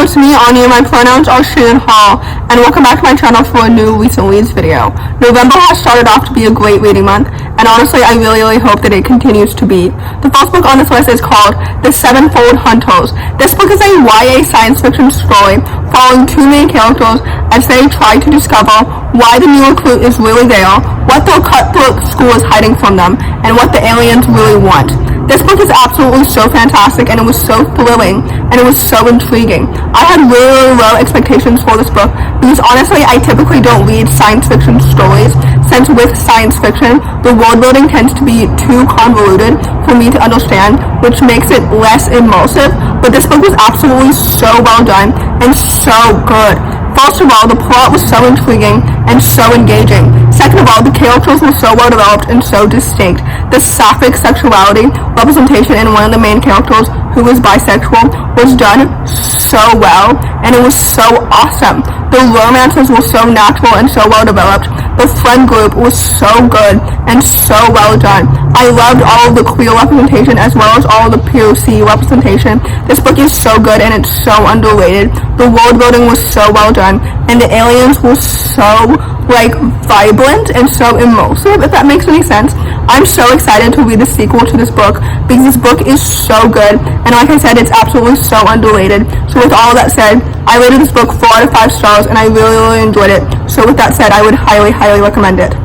it's me, Anja. My pronouns are she and her, and welcome back to my channel for a new recent reads video. November has started off to be a great reading month, and honestly, I really hope that it continues to be. The first book on this list is called The Sevenfold Hunters. This book is a YA science fiction story following two main characters as they try to discover why the new recruit is really there, what their cutthroat school is hiding from them, and what the aliens really want. This book is absolutely so fantastic, and it was so thrilling, and it was so intriguing. I had really low expectations for this book because honestly I typically don't read science fiction stories, since with science fiction the world building tends to be too convoluted for me to understand, which makes it less immersive, but this book was absolutely so well done and so good. First of all, the plot was so intriguing and so engaging. Second of all, the characters were so well developed and so distinct. The sapphic sexuality representation in one of the main characters, who was bisexual, was done so well, and it was so awesome. The romances were so natural and so well developed. The friend group was so good and so well done. I loved all of the queer representation as well as all of the POC representation. This book is so good and it's so underrated. The world building was so well done, and the aliens were so vibrant and so immersive, if that makes any sense. I'm so excited to read the sequel to this book because this book is so good, and like I said, it's absolutely so underrated. So with all that said, I rated this book 4 out of 5 stars, and I really enjoyed it. So with that said, I would highly recommend it.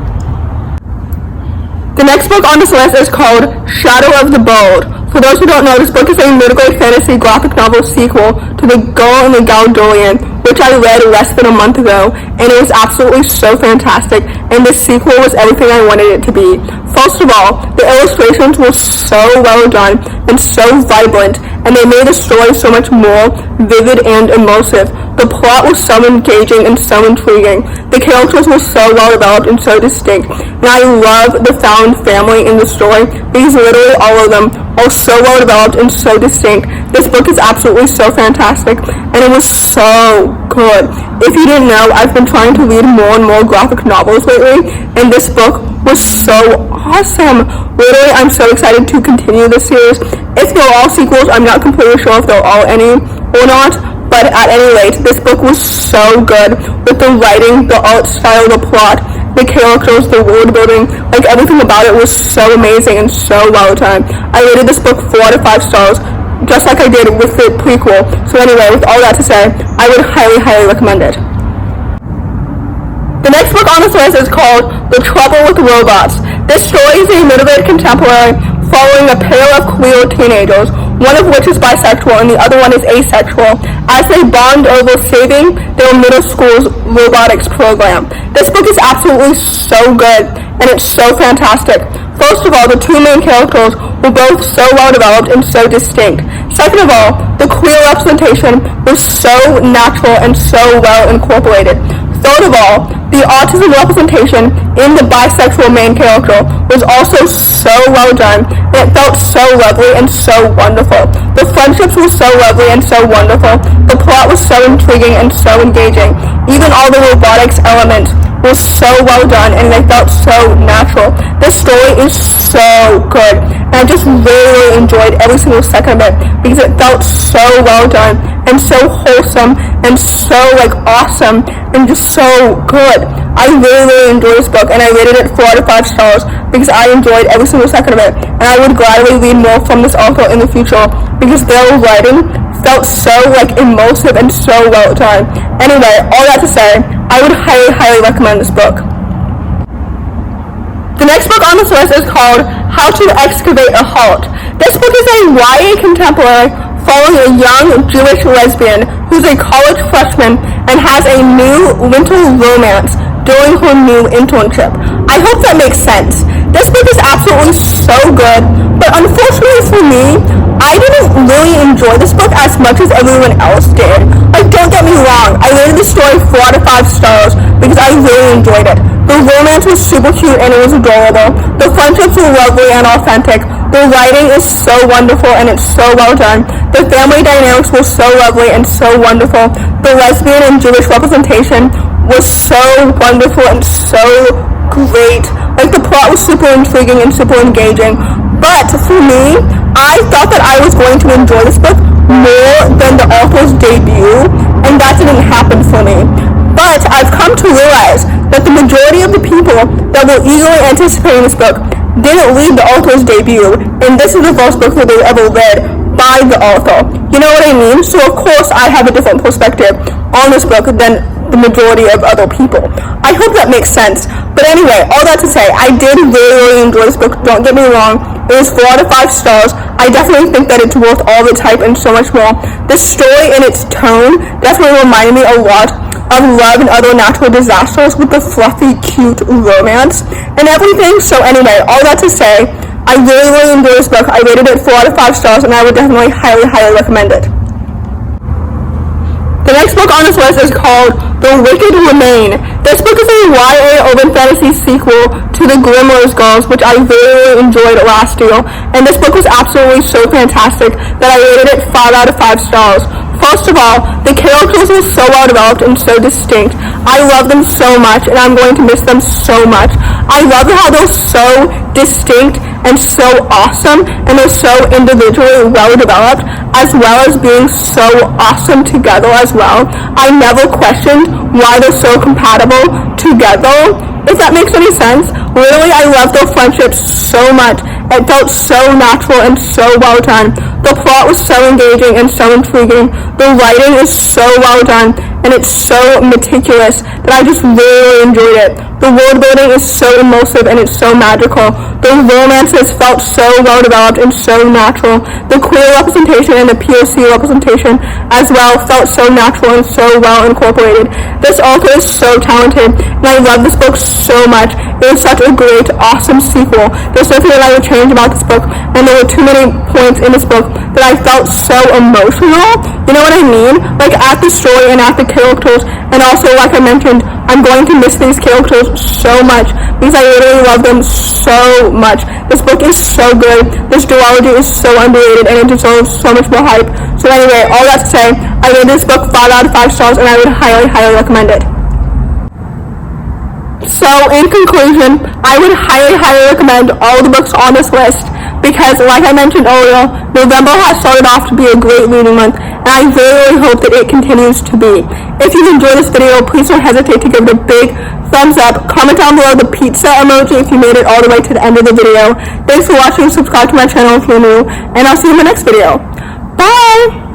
The next book on this list is called Shadow of the Bold. For those who don't know, this book is a middle-grade fantasy graphic novel sequel to The Girl in the Galdorian, which I read less than a month ago, and it was absolutely so fantastic, and this sequel was everything I wanted it to be. First of all, the illustrations were so well done and so vibrant, and they made the story so much more vivid and immersive. The plot was so engaging and so intriguing. The characters were so well developed and so distinct, and I love the found family in the story because literally all of them are so well developed and so distinct. This book is absolutely so fantastic, and it was so good. If you didn't know, I've been trying to read more and more graphic novels lately, and this book was so awesome. Literally, I'm so excited to continue this series. If there are sequels, I'm not completely sure if there are any or not, but at any rate, this book was so good with the writing, the art style, the plot, the characters, the world building, everything about it was so amazing and so well done. I rated this book 4 out of 5 stars, just like I did with the prequel. So anyway, with all that to say, I would highly recommend it. The next book on this list is called The Trouble with Robots. This story is a middle-grade contemporary following a pair of queer teenagers, one of which is bisexual and the other one is asexual, as they bond over saving their middle school's robotics program. This book is absolutely so good, and it's so fantastic. First of all, the two main characters were both so well developed and so distinct. Second of all, the queer representation was so natural and so well incorporated. Third of all, the autism representation in the bisexual main character was also so well done, and it felt so lovely and so wonderful. The friendships were so lovely and so wonderful. The plot was so intriguing and so engaging. Even all the robotics elements were so well done, and they felt so natural. This story is so good, and I just really enjoyed every single second of it because it felt so well done and so wholesome and so awesome and just so good. I really enjoyed this book, and I rated it 4 out of 5 stars because I enjoyed every single second of it, and I would gladly read more from this author in the future because their writing felt so immersive and so well done. Anyway, all that to say, I would highly recommend this book. The next book on this list is called How to Excavate a Halt. This book is a YA contemporary following a young Jewish lesbian who's a college freshman and has a new winter romance during her new internship. I hope that makes sense. This book is absolutely so good, but unfortunately for me, I didn't really enjoy this book as much as everyone else did. Don't get me wrong, I rated the story 4 out of 5 stars because I really enjoyed it. The romance was super cute and it was adorable. The friendships were lovely and authentic. The writing is so wonderful and it's so well done. The family dynamics were so lovely and so wonderful. The lesbian and Jewish representation was so wonderful and so great. The plot was super intriguing and super engaging. But for me, I thought that I was going to enjoy this book more than the author's debut, and that didn't happen for me. But I've come to realize that the majority of the people that were eagerly anticipating this book didn't read the author's debut, and this is the first book that they ever read by the author. You know what I mean? So of course I have a different perspective on this book than the majority of other people. I hope that makes sense. But anyway, all that to say, I did really enjoy this book. Don't get me wrong. It was 4 out of 5 stars. I definitely think that it's worth all its hype and so much more. The story and its tone definitely reminded me a lot of Love and Other Natural Disasters with the fluffy, cute romance and everything. So anyway, all that to say, I really enjoyed this book. I rated it 4 out of 5 stars, and I would definitely highly recommend it. The next book on this list is called The Wicked Humane. This book is a YA urban fantasy sequel to the Grimrose Girls, which I really enjoyed last year, and this book was absolutely so fantastic that I rated it 5 out of 5 stars. First of all, the characters were so well developed and so distinct. I love them so much, and I'm going to miss them so much. I love how they're so distinct and so awesome, and they're so individually well developed, as well as being so awesome together as well. I never questioned why they're so compatible together, if that makes any sense. Really, I love their friendship so much. It felt so natural and so well done. The plot was so engaging and so intriguing. The writing is so well done, and it's so meticulous that I just really enjoyed it. The world building is so immersive and it's so magical. The romances felt so well developed and so natural. The queer representation and the POC representation as well felt so natural and so well incorporated. This author is so talented, and I love this book so much. It was such a great, awesome sequel. There's nothing that I would change about this book, and there were too many points in this book that I felt so emotional. You know what I mean? Like at the story and at the characters, and also like I mentioned, I'm going to miss these characters so much because I literally love them so much. This book is so good. This duology is so underrated, and it deserves so much more hype. So anyway, all that to say, I rated this book 5 out of 5 stars, and I would highly recommend it. So in conclusion, I would highly recommend all the books on this list because, like I mentioned earlier, November has started off to be a great reading month, and I really hope that it continues to be. If you enjoyed this video, please don't hesitate to give it a big thumbs up. Comment down below the pizza emoji if you made it all the way to the end of the video. Thanks for watching. Subscribe to my channel if you're new, and I'll see you in the next video. Bye!